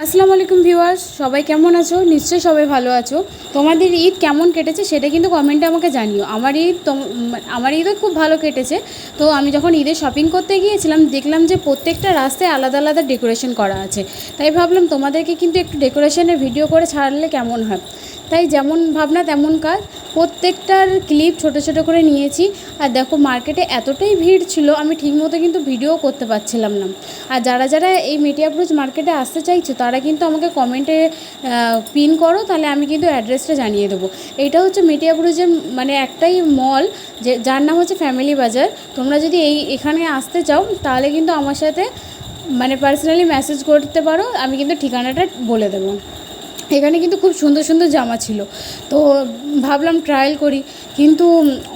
আসসালামু আলাইকুম ভিউয়ার্স, সবাই কেমন আছো? নিশ্চয়ই সবাই ভালো আছো। তোমাদের ঈদ কেমন কেটেছে সেটা কিন্তু কমেন্টে আমাকে জানিও। আমার ঈদও খুব ভালো কেটেছে। তো আমি যখন ঈদের শপিং করতে গিয়েছিলাম দেখলাম যে প্রত্যেকটা রাস্তায় আলাদা আলাদা ডেকোরেশন করা আছে। তাই ভাবলাম তোমাদেরকে কিন্তু একটু ডেকোরেশনের ভিডিও করে ছাড়লে কেমন হয়। তাই যেমন ভাবনা তেমন কাজ, প্রত্যেকটার ক্লিপ ছোট ছোট করে নিয়েছি। আর দেখো মার্কেটে এতটাই ভিড় ছিল, আমি ঠিকমতো কিন্তু ভিডিও করতে পারছিলাম না। আর যারা যারা এই মেটিয়াবুরুজ মার্কেটে আসতে চাইছো তারা কিন্তু আমাকে কমেন্টে পিন করো, তাহলে আমি কিন্তু অ্যাড্রেসটা জানিয়ে দেবো। এইটা হচ্ছে মেটিয়াবুরুজের মানে একটাই মল, যার নাম হচ্ছে ফ্যামিলি বাজার। তোমরা যদি এখানে আসতে চাও তাহলে কিন্তু আমার সাথে মানে পার্সোনালি মেসেজ করতে পারো, আমি কিন্তু ঠিকানাটা বলে দেবো। এখানে কিন্তু খুব সুন্দর সুন্দর জামা ছিল, তো ভাবলাম ট্রায়াল করি। কিন্তু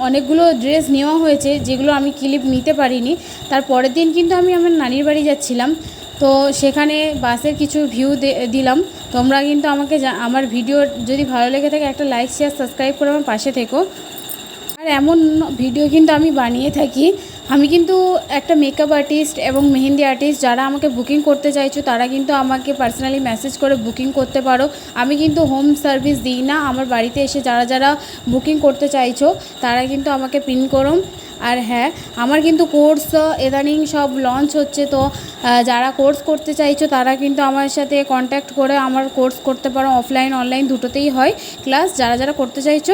অনেকগুলো ড্রেস নেওয়া হয়েছে যেগুলো আমি ক্লিপ নিতে পারিনি। তার পরের দিন কিন্তু আমি আমার নানির বাড়ি যাচ্ছিলাম, তো সেখানে বাসের কিছু ভিউ দিলাম। তোমরা কিন্তু আমাকে আমার ভিডিও যদি ভালো লেগে থাকে একটা লাইক শেয়ার সাবস্ক্রাইব করে আমার পাশে থেকো। আর এমন ভিডিও কিন্তু আমি বানিয়ে থাকি। আমি কিন্তু একটা মেকআপ আর্টিস্ট এবং মেহেন্দি আর্টিস্ট, যারা আমাকে বুকিং করতে চাইছো তারা কিন্তু আমাকে পার্সোনালি মেসেজ করে বুকিং করতে পারো। আমি কিন্তু হোম সার্ভিস দিই না, আমার বাড়িতে এসে যারা যারা বুকিং করতে চাইছো তারা কিন্তু আমাকে পিন করো। আর হ্যাঁ, আমার কিন্তু কোর্স ইদানিং সব লঞ্চ হচ্ছে, তো যারা কোর্স করতে চাইছো তারা কিন্তু আমার সাথে কন্ট্যাক্ট করে আমার কোর্স করতে পারো। অফলাইন অনলাইন দুটোতেই হয় ক্লাস, যারা যারা করতে চাইছো